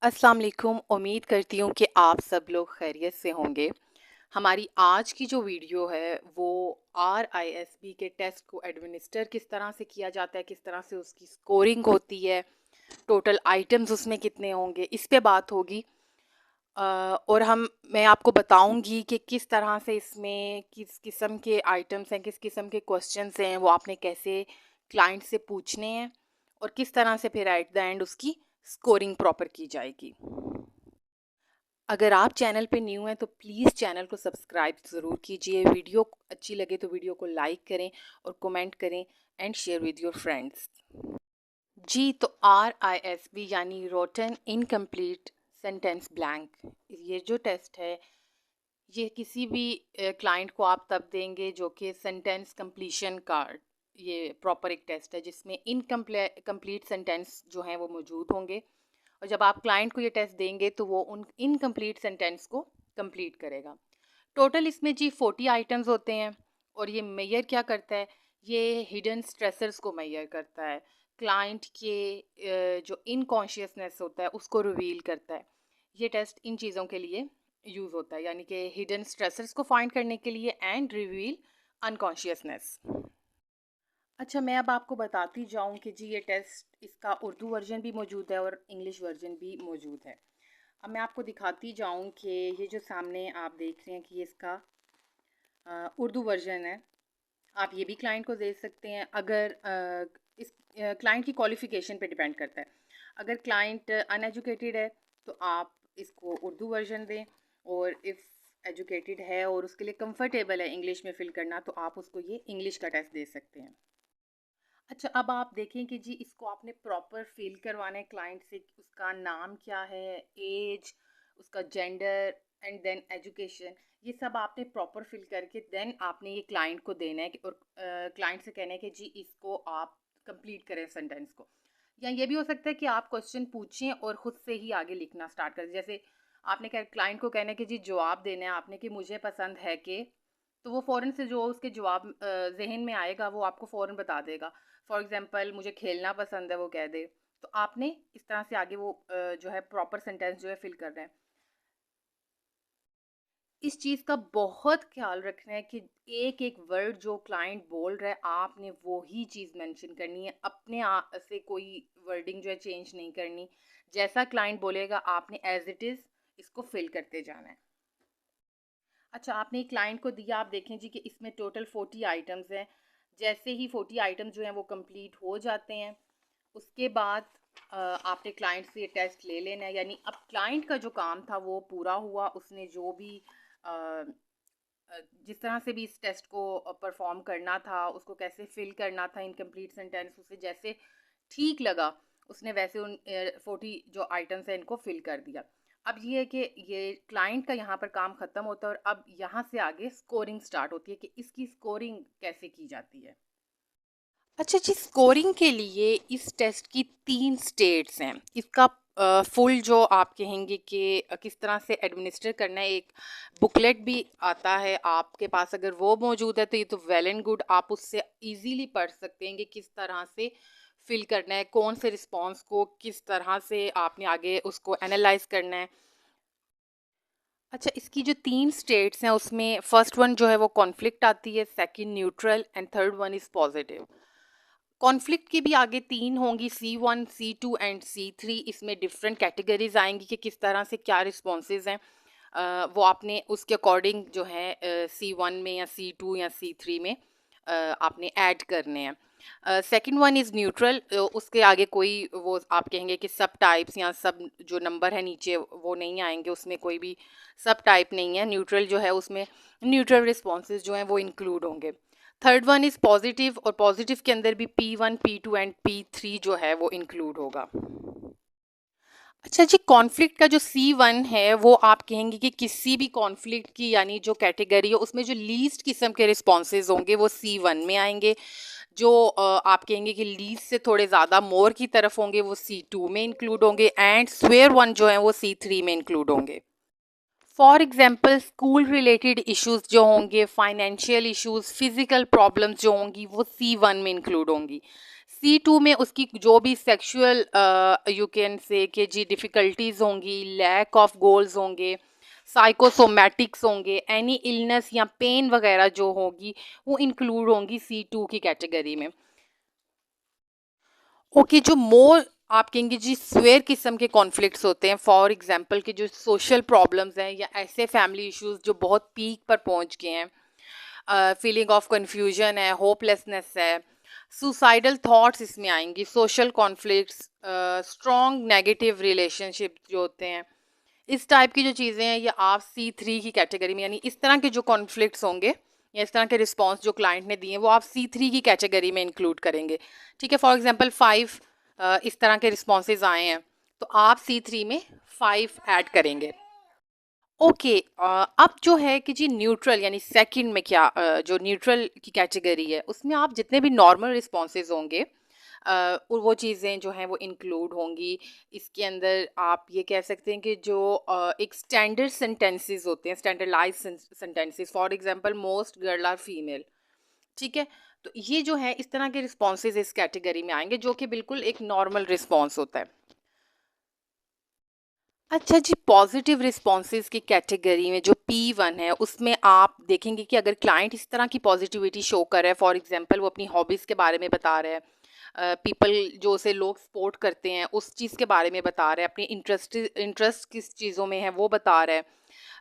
अस्सलाम वालेकुम। उम्मीद करती हूँ कि आप सब लोग खैरियत से होंगे। हमारी आज की जो वीडियो है वो RISB के टेस्ट को एडमिनिस्टर किस तरह से किया जाता है, किस तरह से उसकी स्कोरिंग होती है, टोटल आइटम्स उसमें कितने होंगे, इस पे बात होगी। और मैं आपको बताऊंगी कि किस तरह से इसमें किस किस्म के आइटम्स हैं, किस किस्म के क्वेश्चंस हैं, वो आपने कैसे क्लाइंट से पूछने हैं और किस तरह से फिर एट द एंड उसकी स्कोरिंग प्रॉपर की जाएगी। अगर आप चैनल पे न्यू हैं तो प्लीज़ चैनल को सब्सक्राइब ज़रूर कीजिए। वीडियो अच्छी लगे तो वीडियो को लाइक करें और कमेंट करें and share with your friends. जी, तो RISB यानी रोटन इनकम्प्लीट सेंटेंस ब्लैंक, ये जो टेस्ट है ये किसी भी क्लाइंट को आप तब देंगे जो कि सेंटेंस कंप्लीशन का ये प्रॉपर एक टेस्ट है जिसमें इनकम्प्लीट सेंटेंस जो हैं वो मौजूद होंगे। और जब आप क्लाइंट को ये टेस्ट देंगे तो वो उन इनकम्प्लीट सेंटेंस को कंप्लीट करेगा। टोटल इसमें जी 40 आइटम्स होते हैं। और ये मेजर क्या करता है, ये हिडन स्ट्रेसर्स को मेजर करता है, क्लाइंट के जो इनकॉन्शियसनेस होता है उसको रिवील करता है। ये टेस्ट इन चीज़ों के लिए यूज़ होता है, यानी कि हिडन स्ट्रेसर्स को फाइंड करने के लिए एंड रिवील अनकॉन्शियसनेस। अच्छा, मैं अब आपको बताती जाऊं कि जी ये टेस्ट इसका उर्दू वर्जन भी मौजूद है और इंग्लिश वर्जन भी मौजूद है। अब मैं आपको दिखाती जाऊं कि ये जो सामने आप देख रहे हैं कि ये इसका उर्दू वर्जन है। आप ये भी क्लाइंट को दे सकते हैं। अगर इस क्लाइंट की क्वालिफ़िकेशन पे डिपेंड करता है। अगर क्लाइंट अनएजुकेटेड है तो आप इसको उर्दू वर्जन दें, और इफ़ एजुकेटेड है और उसके लिए कंफर्टेबल है इंग्लिश में फ़िल करना तो आप उसको ये इंग्लिश का टेस्ट दे सकते हैं। अच्छा, अब आप देखें कि जी इसको आपने प्रॉपर फिल करवाना है क्लाइंट से, उसका नाम क्या है, एज, उसका जेंडर एंड देन एजुकेशन, ये सब आपने प्रॉपर फिल करके देन आपने ये क्लाइंट को देना है और क्लाइंट से कहना है कि जी इसको आप कंप्लीट करें सेंटेंस को। या ये भी हो सकता है कि आप क्वेश्चन पूछें और ख़ुद से ही आगे लिखना स्टार्ट करें। जैसे आपने क्लाइंट को कहना है कि जी जवाब देना है आपने कि मुझे पसंद है कि, तो वो फ़ौरन से जो उसके जवाब ज़हन में आएगा वो आपको फ़ौरन बता देगा। फॉर एग्ज़ाम्पल मुझे खेलना पसंद है वो कह दे, तो आपने इस तरह से आगे वो जो है प्रॉपर सेंटेंस जो है फिल करना है। इस चीज़ का बहुत ख्याल रखना है कि एक एक वर्ड जो क्लाइंट बोल रहा है आपने वो ही चीज़ मेंशन करनी है, अपने आप से कोई वर्डिंग जो है चेंज नहीं करनी। जैसा क्लाइंट बोलेगा आपने एज इट इज़ इसको फिल करते जाना है। अच्छा, आपने एक क्लाइंट को दिया, आप देखें जी कि इसमें टोटल 40 आइटम्स हैं। जैसे ही 40 आइटम्स जो हैं वो कंप्लीट हो जाते हैं उसके बाद आपने क्लाइंट से ये टेस्ट ले लेना है। यानी अब क्लाइंट का जो काम था वो पूरा हुआ, उसने जो भी अ, जिस तरह से भी इस टेस्ट को परफॉर्म करना था, उसको कैसे फिल करना था इनकम्प्लीट सेंटेंस, उसे जैसे ठीक लगा उसने वैसे उन 40 जो आइटम्स हैं इनको फिल कर दिया। अब ये है कि ये क्लाइंट का यहाँ पर काम ख़त्म होता है और अब यहाँ से आगे स्कोरिंग स्टार्ट होती है कि इसकी स्कोरिंग कैसे की जाती है। अच्छा जी, स्कोरिंग के लिए इस टेस्ट की 3 स्टेट्स हैं। इसका फुल जो आप कहेंगे कि किस तरह से एडमिनिस्टर करना है, एक बुकलेट भी आता है आपके पास, अगर वो मौजूद है तो ये तो वेल एंड गुड, आप उससे इजीली पढ़ सकते हैं कि किस तरह से फिल करना है, कौन से रिस्पॉन्स को किस तरह से आपने आगे उसको एनालाइज करना है। अच्छा, इसकी जो 3 स्टेट्स हैं उसमें फर्स्ट वन जो है वो कॉन्फ्लिक्ट आती है, second neutral and third one is positive. Conflict की भी आगे 3 होंगी, C1, C2 एंड C3। इसमें डिफरेंट कैटेगरीज आएंगी कि किस तरह से क्या रिस्पॉन्सेज हैं। वो आपने उसके अकॉर्डिंग जो है C1 में या C2 या C3 में आपने ऐड करने हैं। सेकंड वन इज़ न्यूट्रल, उसके आगे कोई वो आप कहेंगे कि सब टाइप्स या सब जो नंबर है नीचे वो नहीं आएंगे, उसमें कोई भी सब टाइप नहीं है। न्यूट्रल जो है उसमें न्यूट्रल रिस्पॉन्सेज जो हैं वो इंक्लूड होंगे। थर्ड वन इज़ पॉजिटिव, और पॉजिटिव के अंदर भी P1, P2 एंड P3 जो है वो इंक्लूड होगा। अच्छा जी, कॉन्फ्लिक्ट का जो C1 है वो आप कहेंगे कि किसी भी कॉन्फ्लिक्ट की यानी जो कैटेगरी है उसमें जो लीस्ट किस्म के रिस्पॉन्सेज होंगे वो C1 में आएंगे। जो आप कहेंगे कि लीस्ट से थोड़े ज़्यादा मोर की तरफ होंगे वो C2 में इंक्लूड होंगे, एंड स्क्वेयर वन जो है वो C3 में इंक्लूड होंगे। For example school related issues जो होंगे, फाइनेंशियल इश्यूज, फिजिकल प्रॉब्लम्स जो होंगी वो C1 में इंक्लूड होंगी। C2 में उसकी जो भी सेक्सुअल यू कैन से कि जी डिफ़िकल्टीज़ होंगी, लैक ऑफ गोल्स होंगे, साइकोसोमैटिक्स होंगे, एनी इलनेस या पेन वगैरह जो होगी वो इंक्लूड होंगी C2 की कैटेगरी में। ओके, जो मोर आप कहेंगे जी स्वेयर किस्म के कॉन्फ्लिक्ट्स होते हैं, फॉर एग्जांपल कि जो सोशल प्रॉब्लम्स हैं या ऐसे फैमिली इश्यूज जो बहुत पीक पर पहुंच गए हैं, फीलिंग ऑफ कंफ्यूजन है, होपलेसनेस है, सुसाइडल थॉट्स इसमें आएंगी, social conflicts, strong negative relationship जो होते हैं, इस टाइप की जो चीज़ें हैं ये आप C3 की कैटेगरी में, यानी इस तरह के जो कॉन्फ्लिक्ट्स होंगे या इस तरह के रिस्पॉन्स जो क्लाइंट ने दिए हैं वो आप C3 की कैटेगरी में इंक्लूड करेंगे। ठीक है, फॉर एग्जांपल 5 इस तरह के रिस्पॉन्सेज आए हैं तो आप C3 में 5 ऐड करेंगे। ओके, अब जो है कि जी न्यूट्रल यानी सेकंड में क्या, जो न्यूट्रल की कैटेगरी है उसमें आप जितने भी नॉर्मल रिस्पॉन्सेज होंगे और वो चीज़ें जो हैं वो इंक्लूड होंगी। इसके अंदर आप ये कह सकते हैं कि जो एक स्टैंडर्ड सेंटेंसेस होते हैं, standardise sentences, for example most girl are female. ठीक है, तो ये जो है इस तरह के रिस्पॉन्सेज इस कैटेगरी में आएंगे जो कि बिल्कुल एक नॉर्मल रिस्पॉन्स होता है। अच्छा जी, पॉजिटिव रिस्पॉन्सेज की कैटेगरी में जो P1 है उसमें आप देखेंगे कि अगर क्लाइंट इस तरह की पॉजिटिविटी शो कर रहा है, फॉर एग्जांपल वो अपनी हॉबीज़ के बारे में बता रहा है, पीपल जो उसे लोग सपोर्ट करते हैं उस चीज़ के बारे में बता रहा है, अपनी इंटरेस्ट किस चीज़ों में है वो बता रहा है,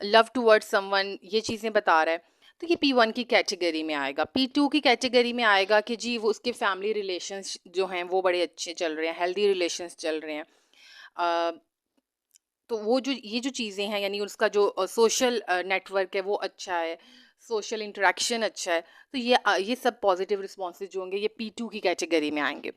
लव टूवर्ड्स समवन ये चीज़ें बता रहा है, तो ये P1 की कैटेगरी में आएगा। P2 की कैटेगरी में आएगा कि जी वो उसके फैमिली रिलेशंस जो हैं वो बड़े अच्छे चल रहे हैं, हेल्दी रिलेशंस चल रहे हैं, तो वो जो ये जो चीज़ें हैं यानी उसका जो सोशल नेटवर्क है वो अच्छा है, सोशल इंटरेक्शन अच्छा है, तो ये सब पॉजिटिव रिस्पॉन्सेज जो होंगे ये P2 की कैटेगरी में आएंगे।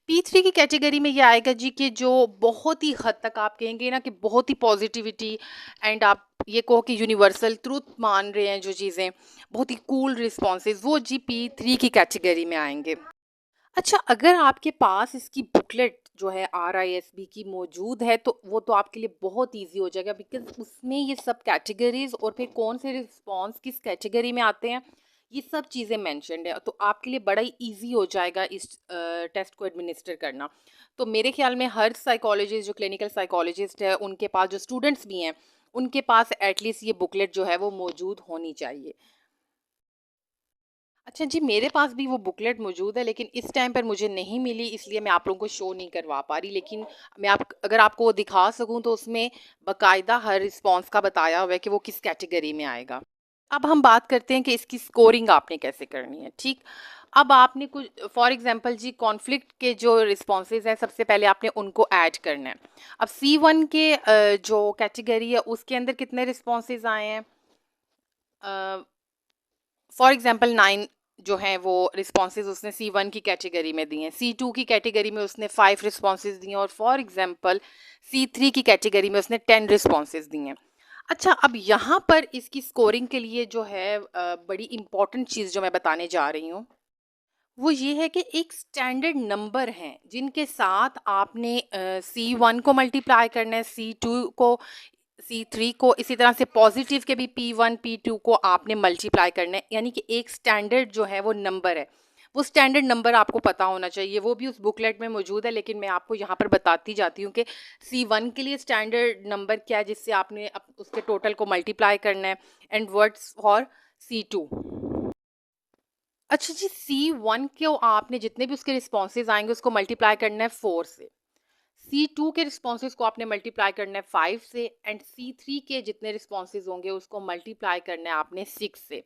P3 की कैटेगरी में ये आएगा जी कि जो बहुत ही हद तक आप कहेंगे ना कि बहुत ही पॉजिटिविटी एंड आप ये कहो कि यूनिवर्सल ट्रूथ मान रहे हैं जो चीज़ें, बहुत ही कूल रिस्पॉन्सेज, वो जी P3 की कैटेगरी में आएंगे। अच्छा, अगर आपके पास इसकी बुकलेट जो है RISB की मौजूद है तो वो तो आपके लिए बहुत इजी हो जाएगा, बिकॉज उसमें ये सब कैटेगरीज और फिर कौन से रिस्पॉन्स किस कैटेगरी में आते हैं ये सब चीज़ें मेंशन्ड है, तो आपके लिए बड़ा ही इजी हो जाएगा इस टेस्ट को एडमिनिस्टर करना। तो मेरे ख्याल में हर साइकोलॉजिस्ट जो क्लिनिकल साइकोलॉजिस्ट है उनके पास, जो स्टूडेंट्स भी हैं उनके पास एटलीस्ट ये बुकलेट जो है वो मौजूद होनी चाहिए। अच्छा जी, मेरे पास भी वो बुकलेट मौजूद है लेकिन इस टाइम पर मुझे नहीं मिली, इसलिए मैं आप लोगों को शो नहीं करवा पा रही, लेकिन मैं आप अगर आपको वो दिखा सकूं तो उसमें बाकायदा हर रिस्पॉन्स का बताया हुआ है कि वो किस कैटेगरी में आएगा। अब हम बात करते हैं कि इसकी स्कोरिंग आपने कैसे करनी है। ठीक, अब आपने कुछ फॉर एग्जांपल जी कॉन्फ्लिक्ट के जो रिस्पॉन्सेज हैं सबसे पहले आपने उनको ऐड करना है। अब C1 के जो कैटेगरी है उसके अंदर कितने रिस्पॉन्सेज आए हैं, फॉर एग्जाम्पल 9 जो हैं वो रिस्पॉन्सेज उसने C1 की कैटेगरी में दिए हैं, C2 की कैटेगरी में उसने 5 रिस्पॉन्सेज दिए हैं और फॉर एग्जाम्पल C3 की कैटेगरी में उसने 10 रिस्पॉन्सेज दिए हैं। अच्छा, अब यहाँ पर इसकी स्कोरिंग के लिए जो है बड़ी इंपॉर्टेंट चीज़ जो मैं बताने जा रही हूँ वो ये है कि एक स्टैंडर्ड नंबर हैं जिनके साथ आपने C1 को मल्टीप्लाई करना है, C2 को, C3 को, इसी तरह से पॉजिटिव के भी P1 P2 को आपने मल्टीप्लाई करना है, यानी कि एक स्टैंडर्ड जो है वो नंबर है, वो स्टैंडर्ड नंबर आपको पता होना चाहिए। वो भी उस बुकलेट में मौजूद है लेकिन मैं आपको यहाँ पर बताती जाती हूँ कि C1 के लिए स्टैंडर्ड नंबर क्या है जिससे आपने उसके टोटल को मल्टीप्लाई करना है, एंड वर्ड्स फॉर C2। अच्छा जी, C1 के आपने जितने भी उसके रिस्पॉन्सेज आएंगे उसको मल्टीप्लाई करना है 4 से, C2 के रिस्पॉन्सेज को आपने मल्टीप्लाई करना है 5 से, एंड C3 के जितने रिस्पॉन्सेज होंगे उसको मल्टीप्लाई करना है आपने 6 से।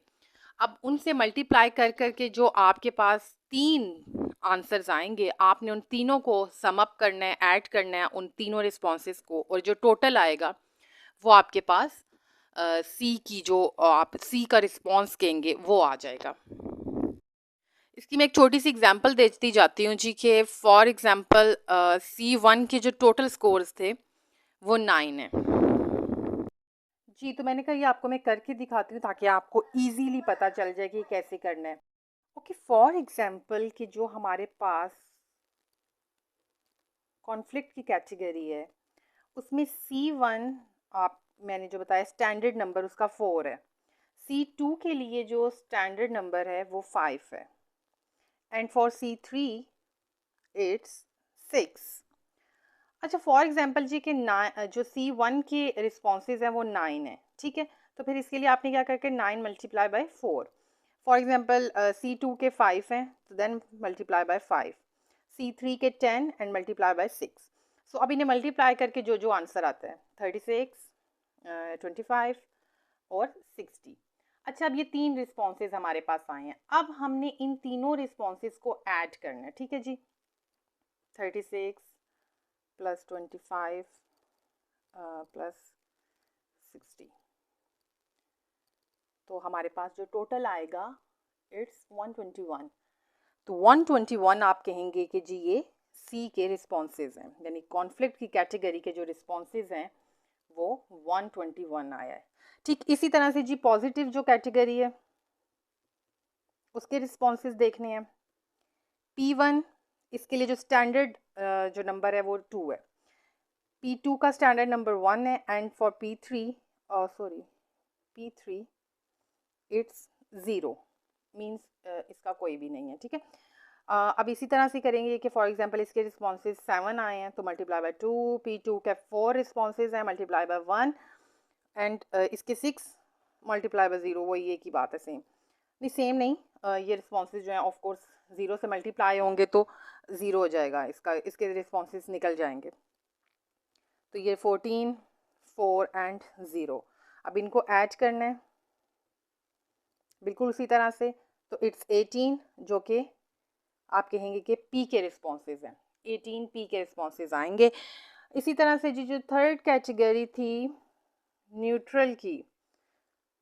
अब उनसे मल्टीप्लाई कर करके जो आपके पास 3 आंसर्स आएंगे आपने उन तीनों को सम अप करना है, ऐड करना है उन तीनों रिस्पॉन्सेज को, और जो टोटल आएगा वो आपके पास सी की जो आप सी का रिस्पॉन्स कहेंगे वो आ जाएगा। इसकी मैं एक छोटी सी एग्जांपल देती जाती हूँ जी कि फॉर एग्जांपल C1 के जो टोटल स्कोर्स थे वो 9 है जी। तो मैंने कहा ये आपको मैं करके दिखाती हूँ ताकि आपको इजीली पता चल जाए कि कैसे करना है। ओके, फॉर एग्जांपल कि जो हमारे पास कॉन्फ्लिक्ट की कैटेगरी है उसमें C1 आप मैंने जो बताया स्टैंडर्ड नंबर उसका 4 है, C2 के लिए जो स्टैंडर्ड नंबर है वो 5 है, एंड फॉर C3 इट्स 6। अच्छा, फॉर एग्जांपल जी कि जो C1 के रिस्पॉन्सेज हैं वो 9 है, ठीक है। तो फिर इसके लिए आपने क्या करके 9 multiply by 4। For example C2 के 5 हैं तो देन मल्टीप्लाई बाय 5, C3 के 10 एंड मल्टीप्लाई बाय 6। सो अब इन्हें मल्टीप्लाई करके जो जो आंसर आता है 36, 25 और 60। अच्छा, अब ये तीन रिस्पॉन्सेज हमारे पास आए हैं। अब हमने इन तीनों रिस्पॉन्सेज को ऐड करना है, ठीक है जी। 36 प्लस 25 प्लस 60, तो हमारे पास जो टोटल आएगा इट्स 121। तो 121 आप कहेंगे कि जी ये सी के रिस्पॉन्सेज हैं, यानी कॉन्फ्लिक्ट की कैटेगरी के जो रिस्पॉन्सेज हैं वो 121 आया है। ठीक इसी तरह से जी पॉजिटिव जो कैटेगरी है उसके रिस्पॉन्सेज देखने हैं। P1 इसके लिए जो स्टैंडर्ड जो नंबर है वो 2 है, P2 का स्टैंडर्ड नंबर 1 है and for P3 it's 0, means इसका कोई भी नहीं है, ठीक है। अब इसी तरह से करेंगे कि फॉर एग्जांपल इसके रिस्पॉन्सेज 7 आए हैं तो मल्टीप्लाई बाय 2, P2 के 4 रिस्पॉन्सेज हैं मल्टीप्लाई बाय 1 एंड इसके 6 मल्टीप्लाई बाय 0, वही एक ही बात है, सेम नहीं, ये रिस्पॉन्सेज जो हैं ऑफ कोर्स 0 से मल्टीप्लाई होंगे तो 0 हो जाएगा, इसके रिस्पॉन्सेज निकल जाएंगे। तो ये 14, 4 एंड 0। अब इनको ऐड करना है बिल्कुल उसी तरह से, तो इट्स 18 जो कि आप कहेंगे कि पी के रिस्पॉन्सेज हैं, 18 पी के रिस्पॉन्सेज आएंगे। इसी तरह से जी जो थर्ड कैटेगरी थी न्यूट्रल की,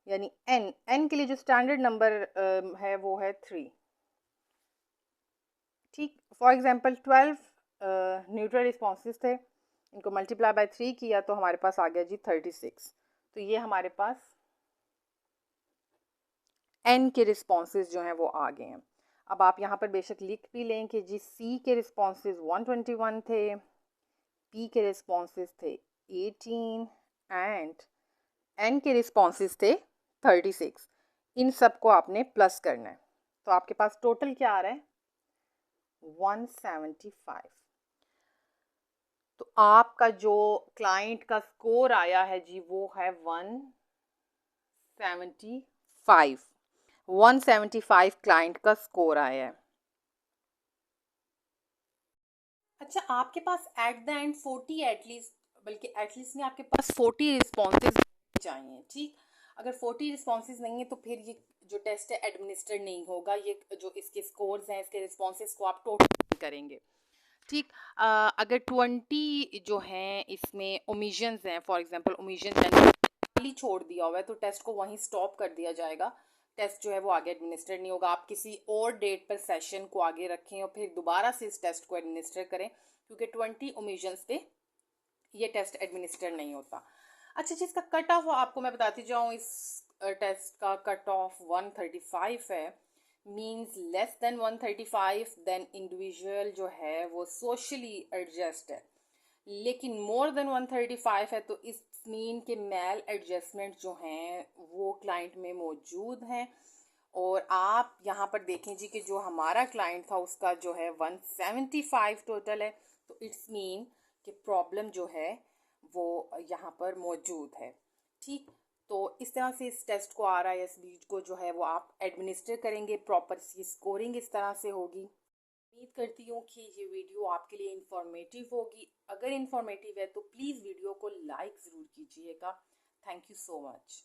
यानी एन के लिए जो स्टैंडर्ड नंबर है वो है 3, ठीक। फॉर एग्जांपल 12 न्यूट्रल रिस्पॉन्सेज थे, इनको मल्टीप्लाई बाय 3 किया तो हमारे पास आ गया जी 36। तो ये हमारे पास एन के रिस्पॉन्सेज जो हैं वो आ गए हैं। अब आप यहाँ पर बेशक लिख भी लें कि जी सी के रिस्पॉन्सेज 121 थे, पी के रिस्पॉन्सेज थे 18 एंड एन के रिस्पॉन्सेज थे 36। इन सब को आपने प्लस करना है तो आपके पास टोटल क्या आ रहा है 175। तो आपका जो क्लाइंट का स्कोर आया है जी वो है 175 क्लाइंट का स्कोर आया है। अच्छा, आपके पास एट द एंड 40 एटलीस्ट, बल्कि एटलीस्ट नहीं, आपके पास 40 रिस्पॉन्सेज चाहिए, ठीक। अगर 40 रिस्पॉन्सेज नहीं है तो फिर ये जो टेस्ट है एडमिनिस्टर नहीं होगा, ये जो इसके स्कोर्स हैं इसके रिस्पॉन्सेज को आप टोटल करेंगे, ठीक। अगर 20 जो हैं इसमें ओमिशंस हैं, फॉर एग्जांपल ओमिशन खाली छोड़ दिया हुआ है तो टेस्ट को वहीं स्टॉप कर दिया जाएगा, टेस्ट जो है वो आगे एडमिनिस्टर नहीं होगा। आप किसी और डेट पर सेशन को आगे रखें और फिर दोबारा से इस टेस्ट को एडमिनिस्टर करें, क्योंकि 20 ओमिशंस पे ये टेस्ट एडमिनिस्टर नहीं होता। अच्छा, जिसका कट ऑफ आपको मैं बताती जाऊँ, इस टेस्ट का कट ऑफ 135 है, means less than 135 then individual जो है वो सोशली एडजस्ट है, लेकिन मोर देन 135 है तो इस मीन के मेल एडजस्टमेंट जो हैं वो क्लाइंट में मौजूद हैं। और आप यहाँ पर देखें जी कि जो हमारा क्लाइंट था उसका जो है 175 टोटल है, तो इट्स मीन कि प्रॉब्लम जो है वो यहाँ पर मौजूद है, ठीक। तो इस तरह से इस टेस्ट को RISB को जो है वो आप एडमिनिस्टर करेंगे, प्रॉपर इसकी स्कोरिंग इस तरह से होगी। उम्मीद करती हूँ कि ये वीडियो आपके लिए इन्फॉर्मेटिव होगी। अगर इन्फॉर्मेटिव है तो प्लीज़ वीडियो को लाइक ज़रूर कीजिएगा। Thank you so much.